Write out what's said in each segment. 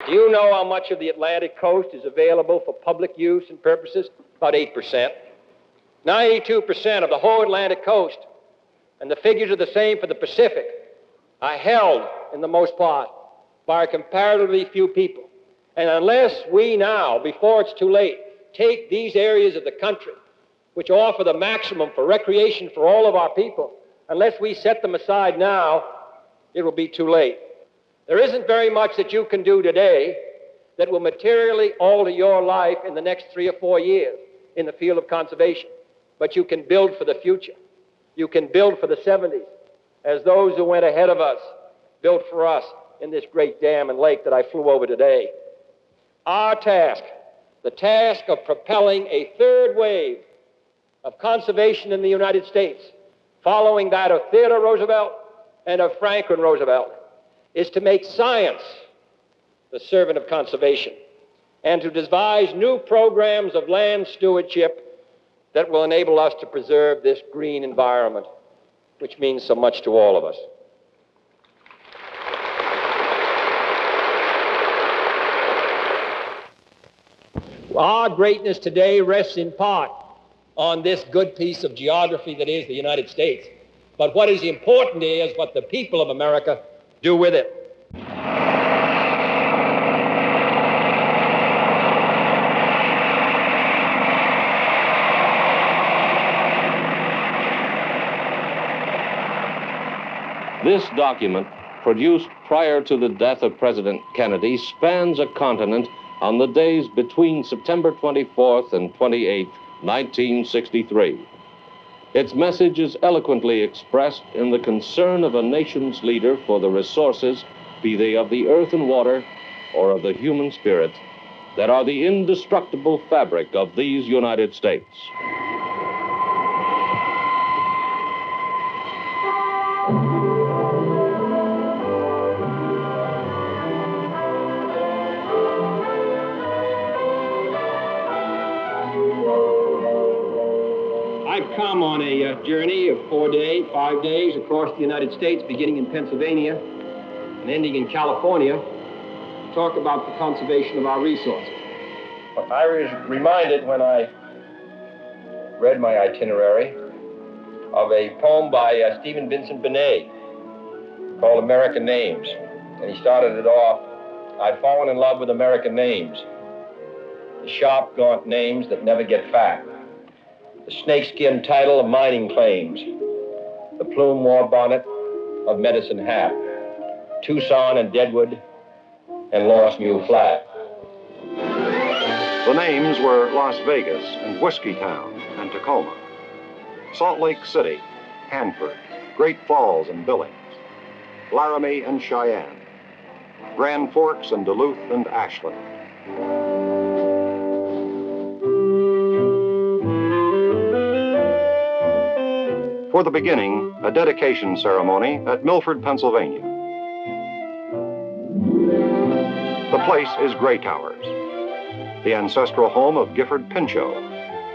Do you know how much of the Atlantic coast is available for public use and purposes? About 8%. 92% of the whole Atlantic coast, and the figures are the same for the Pacific, are held, in the most part, by comparatively few people. And unless we now, before it's too late, take these areas of the country, which offer the maximum for recreation for all of our people, unless we set them aside now, it will be too late. There isn't very much that you can do today that will materially alter your life in the next 3 or 4 years in the field of conservation. But you can build for the future. You can build for the 70s, as those who went ahead of us built for us in this great dam and lake that I flew over today. Our task, the task of propelling a third wave of conservation in the United States, following that of Theodore Roosevelt and of Franklin Roosevelt, is to make science the servant of conservation and to devise new programs of land stewardship that will enable us to preserve this green environment, which means so much to all of us. Our greatness today rests in part on this good piece of geography that is the United States. But what is important is what the people of America do with it. This document, produced prior to the death of President Kennedy, spans a continent on the days between September 24th and 28th, 1963. Its message is eloquently expressed in the concern of a nation's leader for the resources, be they of the earth and water or of the human spirit, that are the indestructible fabric of these United States. I've come on a journey of 5 days across the United States, beginning in Pennsylvania and ending in California, to talk about the conservation of our resources. I was reminded when I read my itinerary of a poem by Stephen Vincent Benet called American Names. And he started it off, I've fallen in love with American names, the sharp, gaunt names that never get fat. The snakeskin title of mining claims, the plume war bonnet of Medicine Hat, Tucson and Deadwood, and Lost Mule Flat. The names were Las Vegas and Whiskeytown and Tacoma, Salt Lake City, Hanford, Great Falls and Billings, Laramie and Cheyenne, Grand Forks and Duluth and Ashland. For the beginning, a dedication ceremony at Milford, Pennsylvania. The place is Gray Towers, the ancestral home of Gifford Pinchot,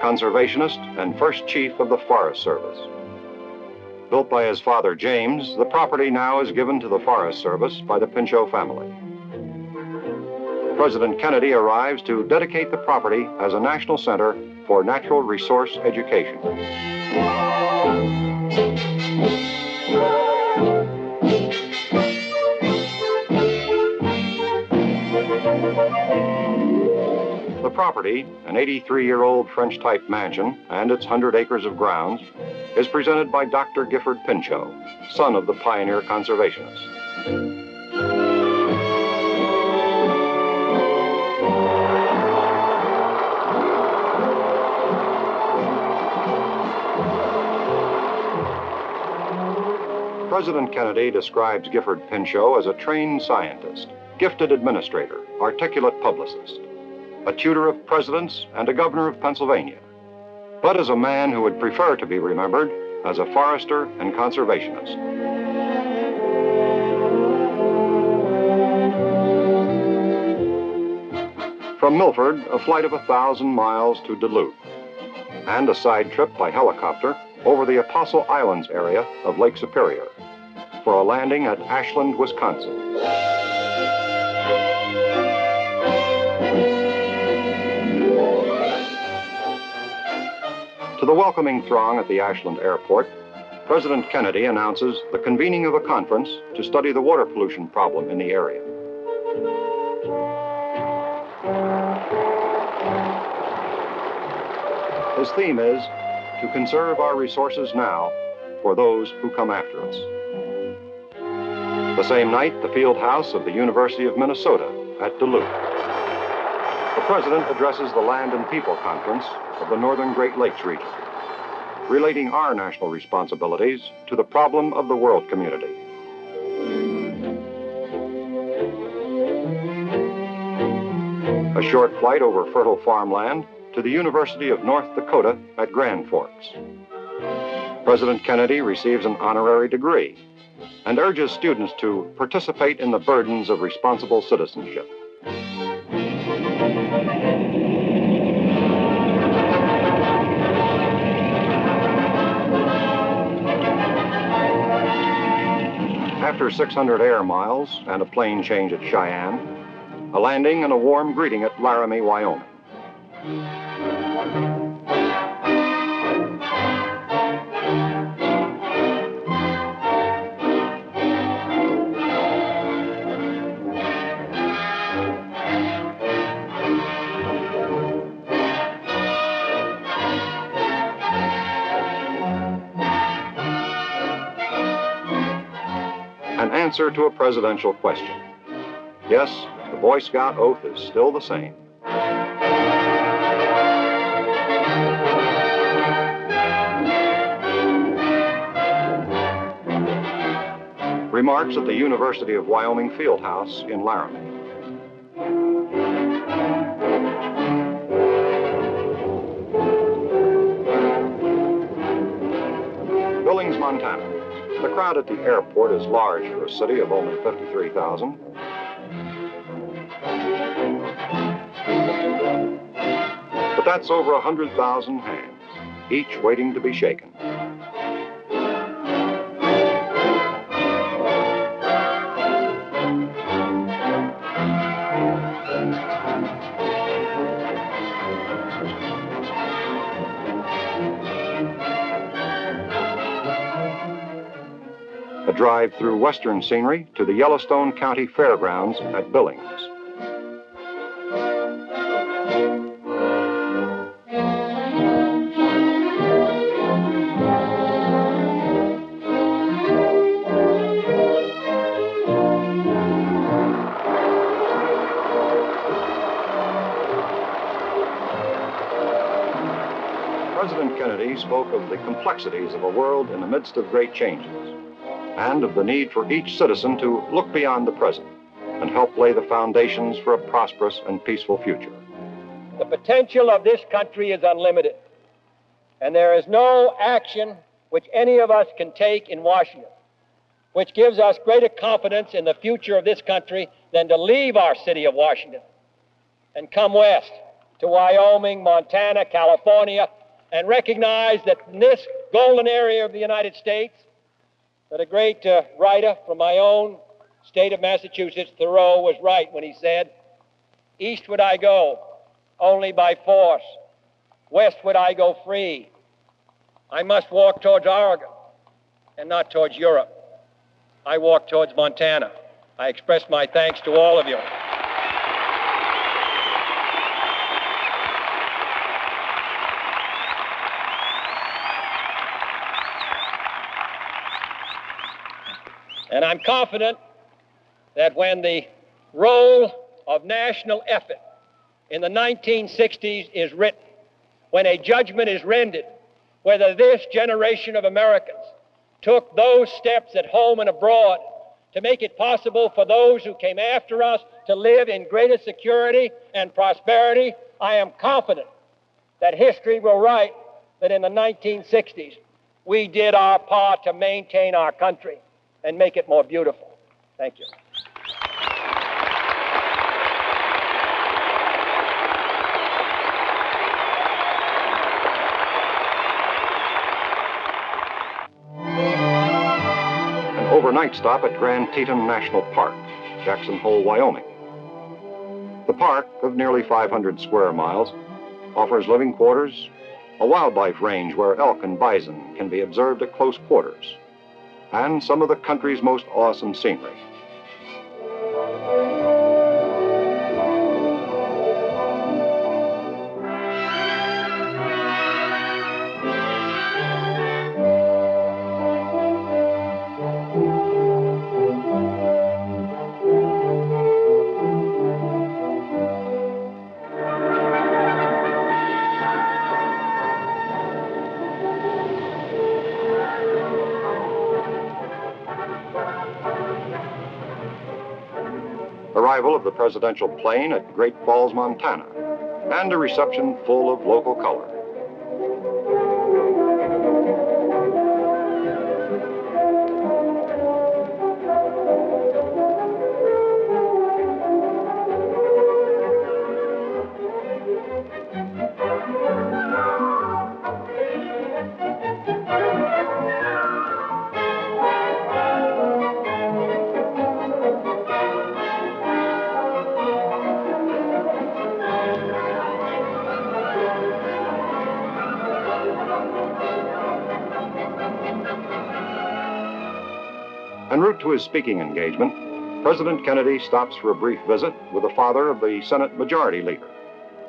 conservationist and first chief of the Forest Service. Built by his father James, the property now is given to the Forest Service by the Pinchot family. President Kennedy arrives to dedicate the property as a national center for natural resource education. The property, an 83-year-old French-type mansion and its 100 acres of grounds, is presented by Dr. Gifford Pinchot, son of the pioneer conservationist. President Kennedy describes Gifford Pinchot as a trained scientist, gifted administrator, articulate publicist, a tutor of presidents and a governor of Pennsylvania, but as a man who would prefer to be remembered as a forester and conservationist. From Milford, a flight of 1,000 miles to Duluth, and a side trip by helicopter over the Apostle Islands area of Lake Superior for a landing at Ashland, Wisconsin. the welcoming throng at the Ashland Airport, President Kennedy announces the convening of a conference to study the water pollution problem in the area. His theme is to conserve our resources now for those who come after us. The same night, the field house of the University of Minnesota at Duluth. The President addresses the Land and People Conference of the Northern Great Lakes region, relating our national responsibilities to the problem of the world community. A short flight over fertile farmland to the University of North Dakota at Grand Forks. President Kennedy receives an honorary degree and urges students to participate in the burdens of responsible citizenship. After 600 air miles and a plane change at Cheyenne, a landing and a warm greeting at Laramie, Wyoming. An answer to a presidential question. Yes, the Boy Scout oath is still the same. Remarks at the University of Wyoming field house in Laramie. Billings, Montana. The crowd at the airport is large for a city of only 53,000. But that's over 100,000 hands, each waiting to be shaken. A drive through western scenery to the Yellowstone County Fairgrounds at Billings. President Kennedy spoke of the complexities of a world in the midst of great changes, and of the need for each citizen to look beyond the present and help lay the foundations for a prosperous and peaceful future. The potential of this country is unlimited, and there is no action which any of us can take in Washington which gives us greater confidence in the future of this country than to leave our city of Washington and come west to Wyoming, Montana, California, and recognize that in this golden area of the United States, that a great writer from my own state of Massachusetts, Thoreau, was right when he said, "Eastward I go, only by force. Westward I go free. I must walk towards Oregon and not towards Europe. I walk towards Montana." I express my thanks to all of you. And I'm confident that when the role of national effort in the 1960s is written, when a judgment is rendered, whether this generation of Americans took those steps at home and abroad to make it possible for those who came after us to live in greater security and prosperity, I am confident that history will write that in the 1960s, we did our part to maintain our country and make it more beautiful. Thank you. An overnight stop at Grand Teton National Park, Jackson Hole, Wyoming. The park, of nearly 500 square miles, offers living quarters, a wildlife range where elk and bison can be observed at close quarters, and some of the country's most awesome scenery. Arrival of the presidential plane at Great Falls, Montana, and a reception full of local color. En route to his speaking engagement, President Kennedy stops for a brief visit with the father of the Senate Majority Leader,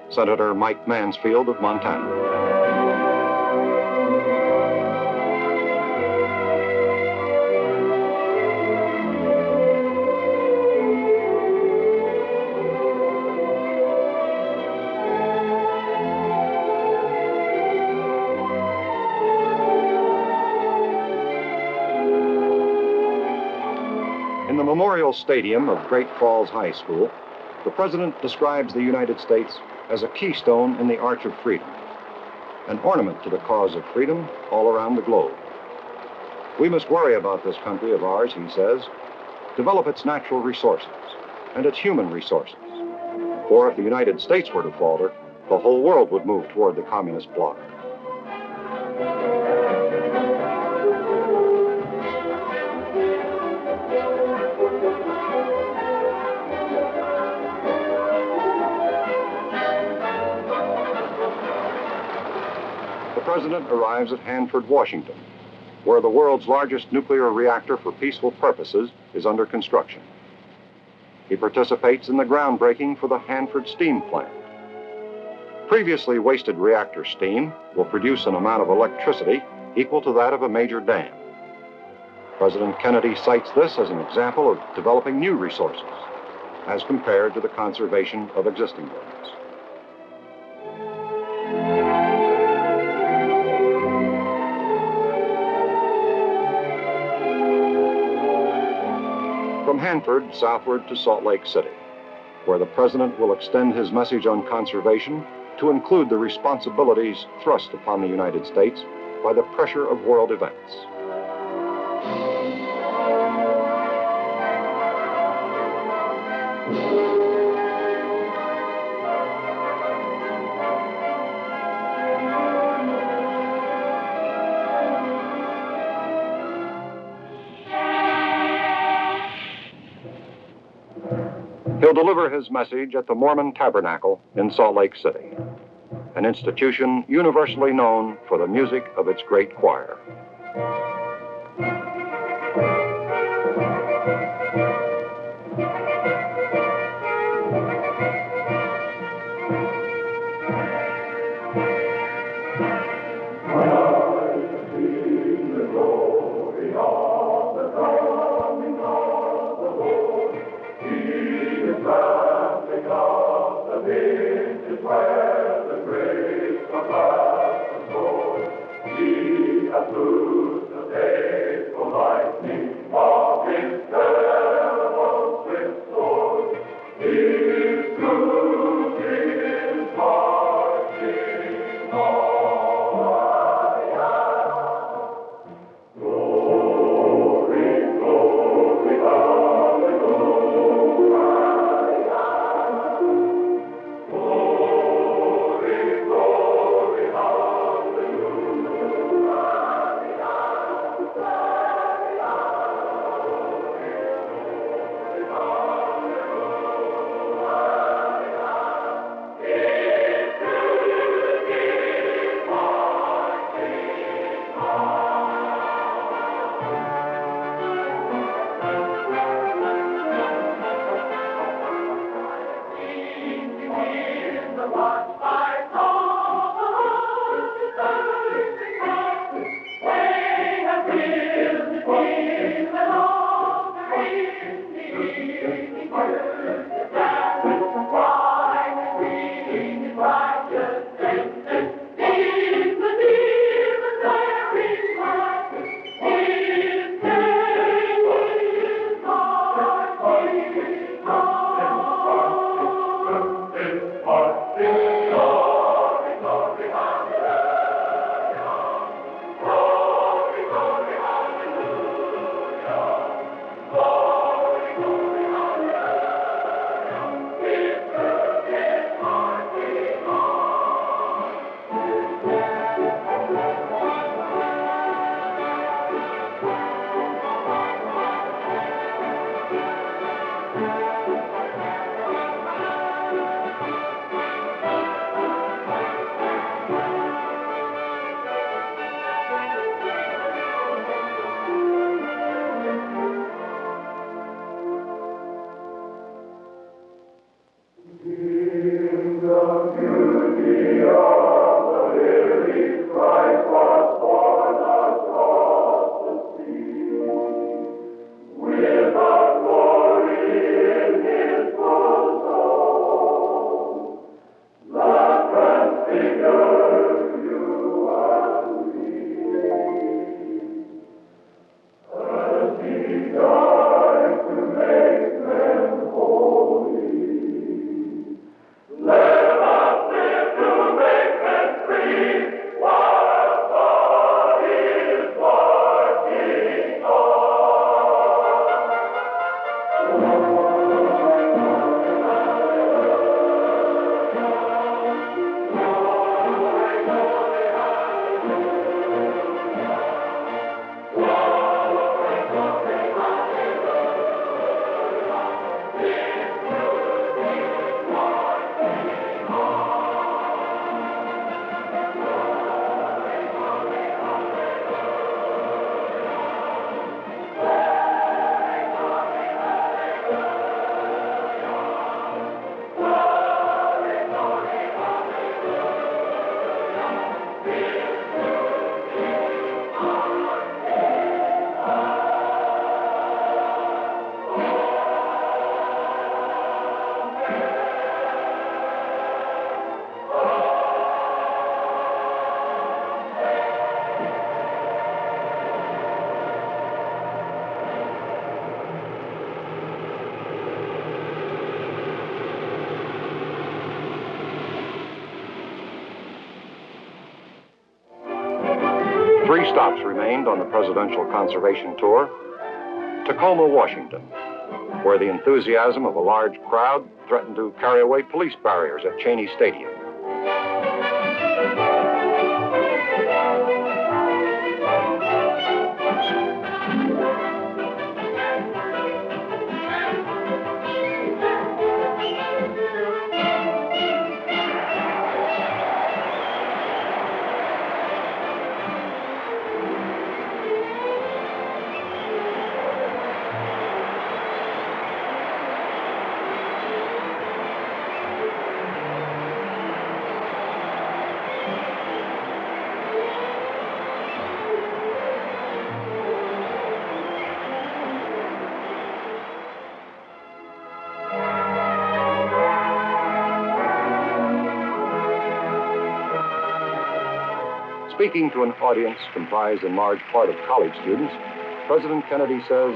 Senator Mike Mansfield of Montana. In the Memorial Stadium of Great Falls High School, the President describes the United States as a keystone in the Arch of Freedom, an ornament to the cause of freedom all around the globe. We must worry about this country of ours, he says, develop its natural resources and its human resources. For if the United States were to falter, the whole world would move toward the communist bloc. The President arrives at Hanford, Washington, where the world's largest nuclear reactor for peaceful purposes is under construction. He participates in the groundbreaking for the Hanford Steam Plant. Previously wasted reactor steam will produce an amount of electricity equal to that of a major dam. President Kennedy cites this as an example of developing new resources as compared to the conservation of existing ones. From Hanford southward to Salt Lake City, where the President will extend his message on conservation to include the responsibilities thrust upon the United States by the pressure of world events. He'll deliver his message at the Mormon Tabernacle in Salt Lake City, an institution universally known for the music of its great choir. Three stops remained on the presidential conservation tour. Tacoma, Washington, where the enthusiasm of a large crowd threatened to carry away police barriers at Cheney Stadium. Speaking to an audience comprised in large part of college students, President Kennedy says,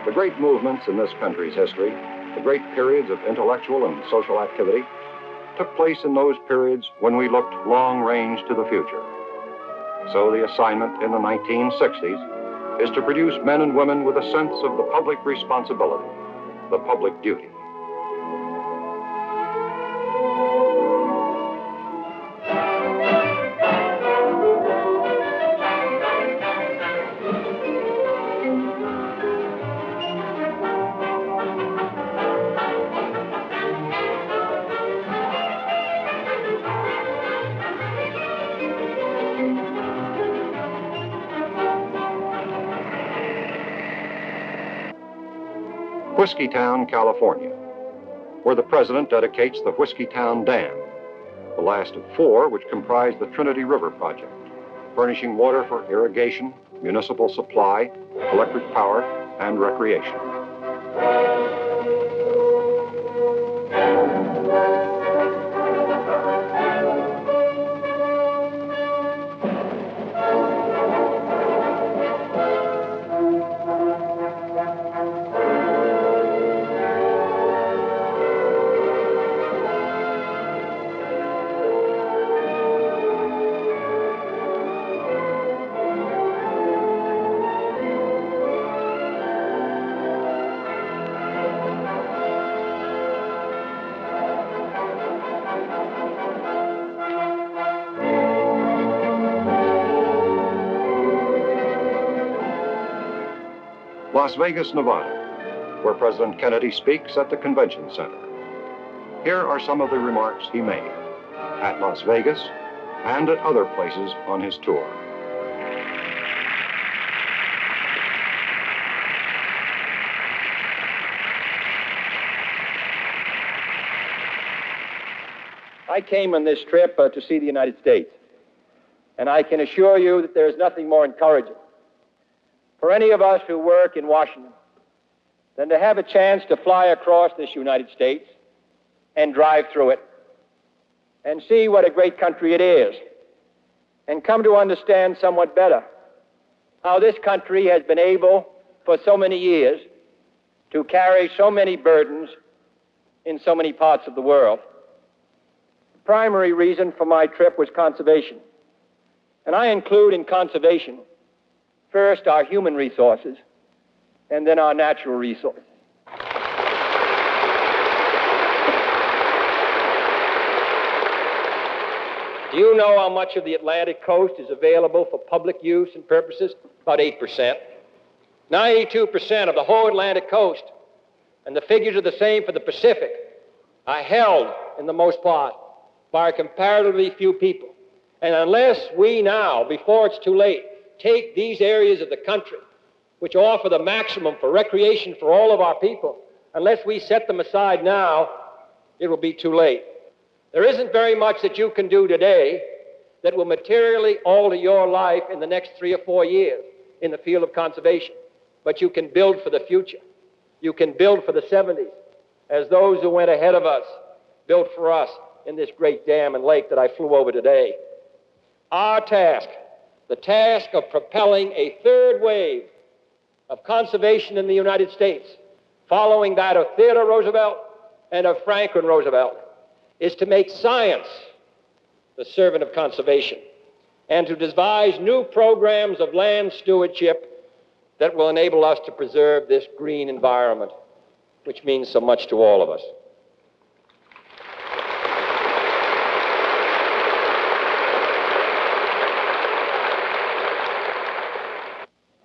"The great movements in this country's history, the great periods of intellectual and social activity, took place in those periods when we looked long range to the future. So the assignment in the 1960s is to produce men and women with a sense of the public responsibility, the public duty." Whiskeytown, California, where the president dedicates the Whiskeytown Dam, the last of 4 which comprise the Trinity River Project, furnishing water for irrigation, municipal supply, electric power, and recreation. Las Vegas, Nevada, where President Kennedy speaks at the Convention Center. Here are some of the remarks he made at Las Vegas and at other places on his tour. I came on this trip to see the United States, and I can assure you that there is nothing more encouraging for any of us who work in Washington than to have a chance to fly across this United States and drive through it and see what a great country it is and come to understand somewhat better how this country has been able for so many years to carry so many burdens in so many parts of the world. The primary reason for my trip was conservation, and I include in conservation first our human resources, and then our natural resources. Do you know how much of the Atlantic coast is available for public use and purposes? About 8%. 92% of the whole Atlantic coast, and the figures are the same for the Pacific, are held, in the most part, by comparatively few people. And unless we now, before it's too late, take these areas of the country which offer the maximum for recreation for all of our people, unless we set them aside now, it will be too late. There isn't very much that you can do today that will materially alter your life in the next 3 or 4 years in the field of conservation, but you can build for the future. You can build for the 70s, as those who went ahead of us built for us in this great dam and lake that I flew over today. Our task, the task of propelling a third wave of conservation in the United States, following that of Theodore Roosevelt and of Franklin Roosevelt, is to make science the servant of conservation and to devise new programs of land stewardship that will enable us to preserve this green environment, which means so much to all of us.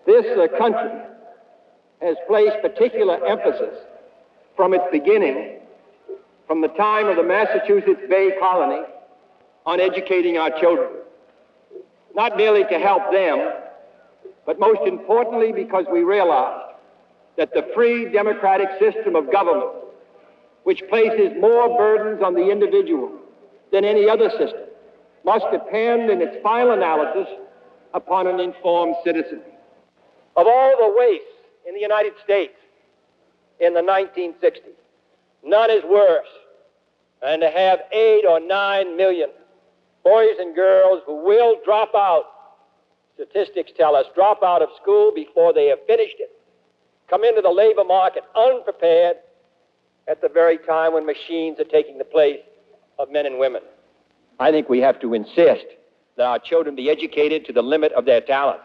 This country has placed particular emphasis from its beginning, from the time of the Massachusetts Bay Colony, on educating our children, not merely to help them, but most importantly because we realized that the free democratic system of government, which places more burdens on the individual than any other system, must depend in its final analysis upon an informed citizenry. Of all the wastes in the United States in the 1960s, none is worse than to have 8 or 9 million boys and girls who will drop out, statistics tell us, drop out of school before they have finished it, come into the labor market unprepared at the very time when machines are taking the place of men and women. I think we have to insist that our children be educated to the limit of their talents,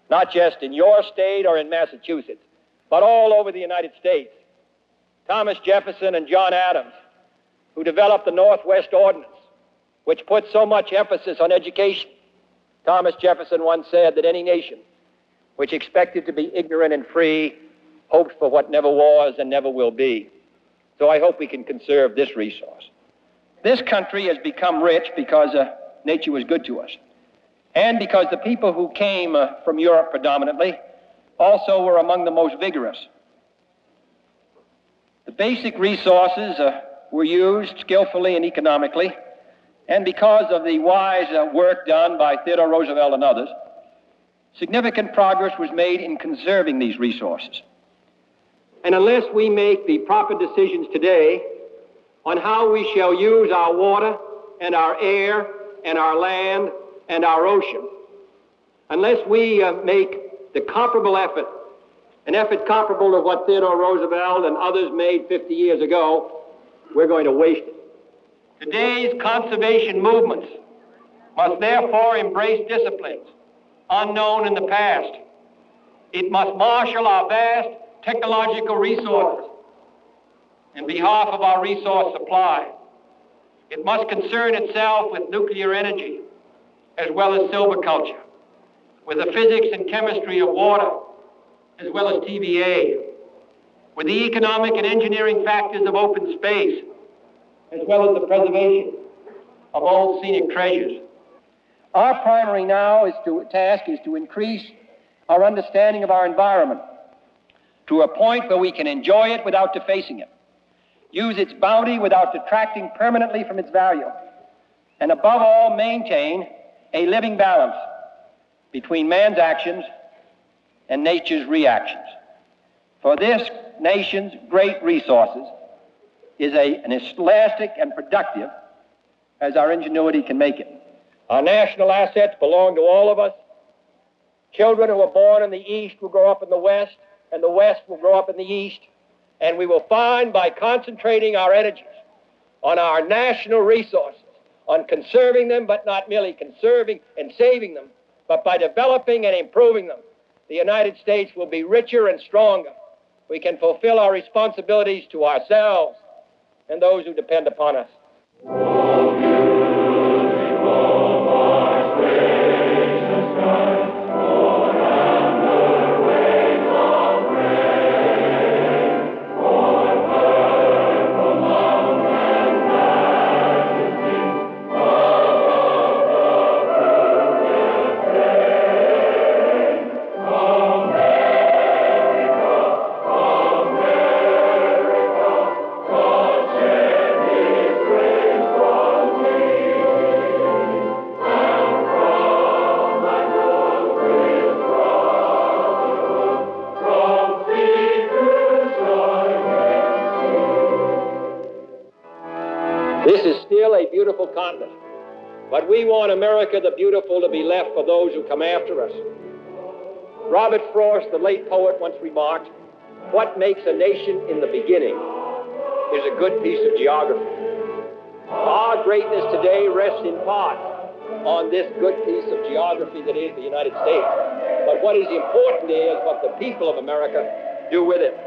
not just in your state or in Massachusetts, but all over the United States. Thomas Jefferson and John Adams, who developed the Northwest Ordinance, which put so much emphasis on education. Thomas Jefferson once said that any nation which expected to be ignorant and free hoped for what never was and never will be. So I hope we can conserve this resource. This country has become rich because nature was good to us, and because the people who came from Europe predominantly also were among the most vigorous. The basic resources were used skillfully and economically, And because of the wise work done by Theodore Roosevelt and others, significant progress was made in conserving these resources. And unless we make the proper decisions today on how we shall use our water and our air and our land and our ocean, unless we make the comparable effort, an effort comparable to what Theodore Roosevelt and others made 50 years ago, we're going to waste it. Today's conservation movements must therefore embrace disciplines unknown in the past. It must marshal our vast technological resources in behalf of our resource supply. It must concern itself with nuclear energy as well as silviculture, with the physics and chemistry of water as well as TVA, with the economic and engineering factors of open space as well as the preservation of old scenic treasures. Our primary task is to increase our understanding of our environment to a point where we can enjoy it without defacing it, use its bounty without detracting permanently from its value, and above all, maintain a living balance between man's actions and nature's reactions. For this nation's great resources is as elastic and productive as our ingenuity can make it. Our national assets belong to all of us. Children who are born in the East will grow up in the West, and the West will grow up in the East. And we will find, by concentrating our energies on our national resources, on conserving them, but not merely conserving and saving them, but by developing and improving them, the United States will be richer and stronger. We can fulfill our responsibilities to ourselves and those who depend upon us. This is still a beautiful continent, but we want America the Beautiful to be left for those who come after us. Robert Frost, the late poet, once remarked, "What makes a nation in the beginning is a good piece of geography." Our greatness today rests in part on this good piece of geography that is the United States. But what is important is what the people of America do with it.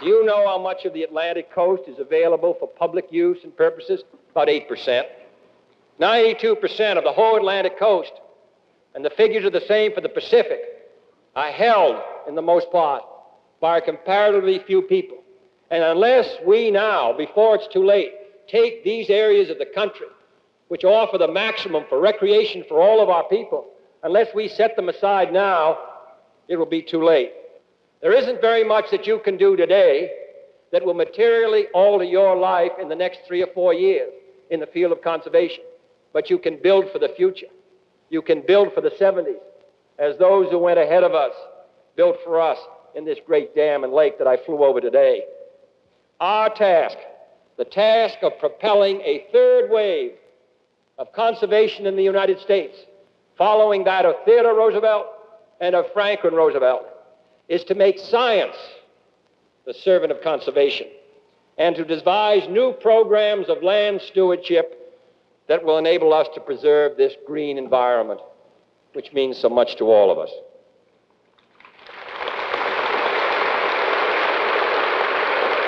Do you know how much of the Atlantic coast is available for public use and purposes? About 8%. 92% of the whole Atlantic coast, and the figures are the same for the Pacific, are held, in the most part, by comparatively few people. And unless we now, before it's too late, take these areas of the country, which offer the maximum for recreation for all of our people, unless we set them aside now, it will be too late. There isn't very much that you can do today that will materially alter your life in the next 3 or 4 years. in the field of conservation, but you can build for the future. You can build for the 70s, as those who went ahead of us built for us in this great dam and lake that I flew over today. Our task, the task of propelling a third wave of conservation in the United States, following that of Theodore Roosevelt and of Franklin Roosevelt, is to make science the servant of conservation and to devise new programs of land stewardship that will enable us to preserve this green environment, which means so much to all of us.